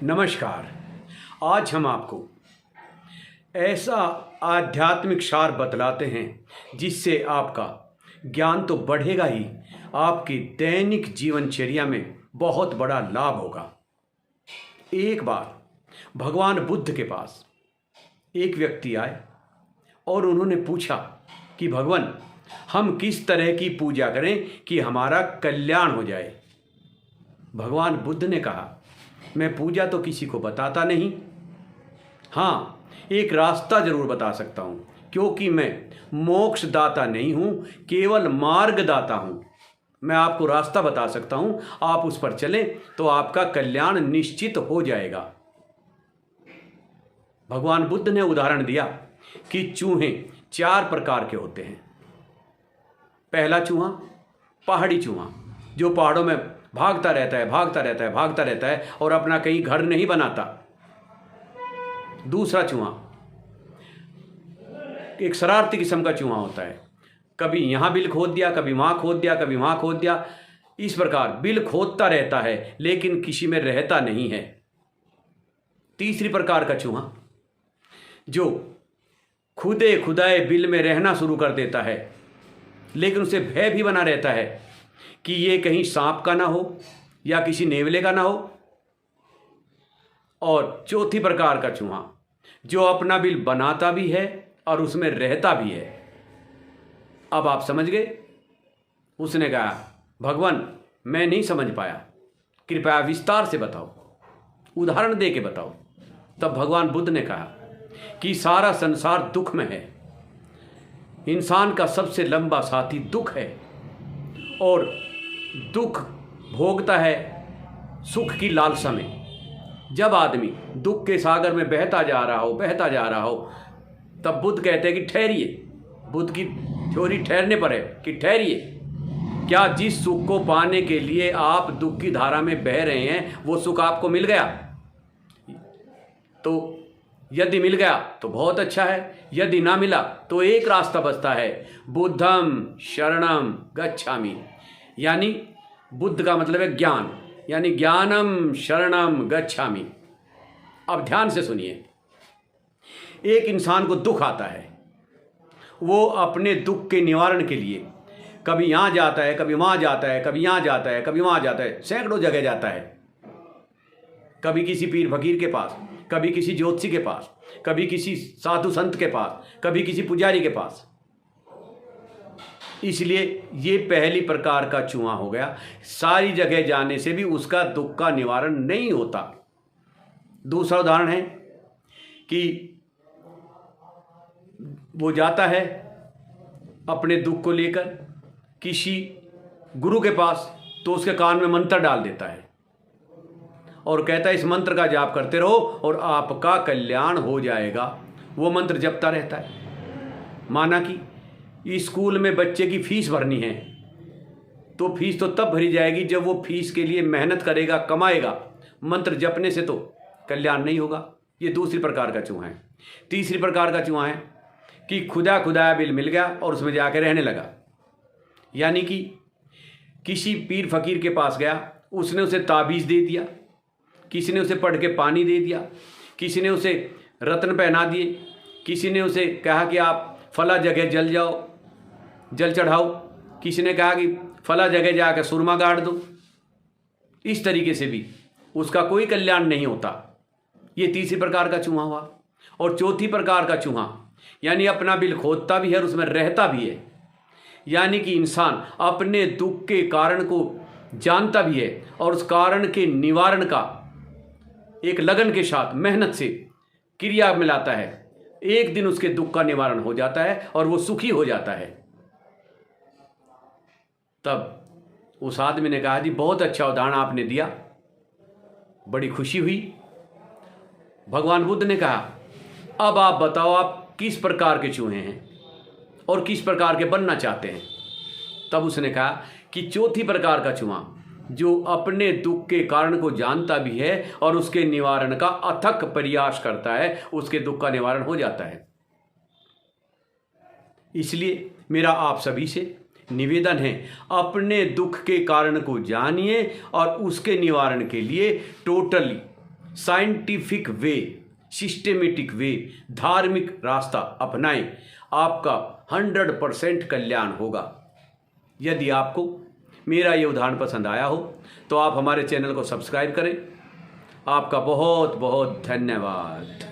नमस्कार। आज हम आपको ऐसा आध्यात्मिक सार बतलाते हैं जिससे आपका ज्ञान तो बढ़ेगा ही, आपकी दैनिक जीवनचर्या में बहुत बड़ा लाभ होगा। एक बार भगवान बुद्ध के पास एक व्यक्ति आए और उन्होंने पूछा कि भगवान, हम किस तरह की पूजा करें कि हमारा कल्याण हो जाए। भगवान बुद्ध ने कहा, मैं पूजा तो किसी को बताता नहीं, हाँ एक रास्ता जरूर बता सकता हूँ, क्योंकि मैं मोक्षदाता नहीं हूँ, केवल मार्गदाता हूँ। मैं आपको रास्ता बता सकता हूँ, आप उस पर चलें तो आपका कल्याण निश्चित हो जाएगा। भगवान बुद्ध ने उदाहरण दिया कि चूहे 4 प्रकार के होते हैं। पहला चूहा पहाड़ी चूहा, जो पहाड़ों में भागता रहता है और अपना कहीं घर नहीं बनाता। दूसरा चूहा एक शरारती किस्म का चूहा होता है, कभी यहाँ बिल खोद दिया, कभी वहाँ खोद दिया, कभी वहाँ खोद दिया, इस प्रकार बिल खोदता रहता है लेकिन किसी में रहता नहीं है। तीसरी प्रकार का चूहा जो खुदे खुदाए बिल में रहना शुरू कर देता है, लेकिन उसे भय भी बना रहता है कि ये कहीं सांप का ना हो या किसी नेवले का ना हो। और चौथी प्रकार का चूहा जो अपना बिल बनाता भी है और उसमें रहता भी है। अब आप समझ गए? उसने कहा, भगवान मैं नहीं समझ पाया, कृपया विस्तार से बताओ, उदाहरण दे के बताओ। तब भगवान बुद्ध ने कहा कि सारा संसार दुख में है, इंसान का सबसे लंबा साथी दुख है और दुख भोगता है सुख की लालसा में। जब आदमी दुख के सागर में बहता जा रहा हो, तब बुद्ध कहते हैं कि ठहरिए। बुद्ध की थ्योरी ठहरने पर है कि ठहरिए, क्या जिस सुख को पाने के लिए आप दुख की धारा में बह रहे हैं वो सुख आपको मिल गया? तो यदि मिल गया तो बहुत अच्छा है, यदि ना मिला तो एक रास्ता बचता है, बुद्धम शरणम गच्छामि। यानी बुद्ध का मतलब है ज्ञान, यानी ज्ञानम शरणम गच्छामि। अब ध्यान से सुनिए, एक इंसान को दुख आता है, वो अपने दुख के निवारण के लिए कभी यहाँ जाता है, कभी वहाँ जाता है, कभी यहाँ जाता है, कभी वहाँ जाता है, सैकड़ों जगह जाता है। कभी किसी पीर फकीर के पास, कभी किसी ज्योतिषी के पास, कभी किसी साधु संत के पास, कभी किसी पुजारी के पास। इसलिए ये पहली प्रकार का चूहा हो गया। सारी जगह जाने से भी उसका दुख का निवारण नहीं होता। दूसरा उदाहरण है कि वो जाता है अपने दुख को लेकर किसी गुरु के पास, तो उसके कान में मंत्र डाल देता है और कहता है इस मंत्र का जाप करते रहो और आपका कल्याण हो जाएगा। वो मंत्र जपता रहता है। माना कि स्कूल में बच्चे की फीस भरनी है, तो फीस तो तब भरी जाएगी जब वो फीस के लिए मेहनत करेगा, कमाएगा। मंत्र जपने से तो कल्याण नहीं होगा। ये दूसरी प्रकार का चूहा है। तीसरी प्रकार का चूहा है कि खुदा खुदाया बिल मिल गया और उसमें जाके रहने लगा। यानी कि किसी पीर फकीर के पास गया, उसने उसे ताबीज़ दे दिया, किसी ने उसे पढ़ के पानी दे दिया, किसी ने उसे रत्न पहना दिए, किसी ने उसे कहा कि आप फला जगह जल चढ़ाओ, किसी ने कहा कि फला जगह जाकर सुरमा गाड़ दो। इस तरीके से भी उसका कोई कल्याण नहीं होता। ये तीसरी प्रकार का चूहा हुआ। और चौथी प्रकार का चूहा यानी अपना बिल खोदता भी है और उसमें रहता भी है। यानी कि इंसान अपने दुख के कारण को जानता भी है और उस कारण के निवारण का एक लगन के साथ मेहनत से क्रिया मिलाता है। एक दिन उसके दुख का निवारण हो जाता है और वो सुखी हो जाता है। तब उस आदमी ने कहा, जी बहुत अच्छा उदाहरण आपने दिया, बड़ी खुशी हुई। भगवान बुद्ध ने कहा, अब आप बताओ आप किस प्रकार के चूहे हैं और किस प्रकार के बनना चाहते हैं। तब उसने कहा कि चौथी प्रकार का चूहा जो अपने दुख के कारण को जानता भी है और उसके निवारण का अथक प्रयास करता है, उसके दुख का निवारण हो जाता है। इसलिए मेरा आप सभी से निवेदन है, अपने दुख के कारण को जानिए और उसके निवारण के लिए टोटली साइंटिफिक वे, सिस्टेमेटिक वे, धार्मिक रास्ता अपनाएं, आपका 100% कल्याण होगा। यदि आपको मेरा ये उदाहरण पसंद आया हो तो आप हमारे चैनल को सब्सक्राइब करें। आपका बहुत बहुत धन्यवाद।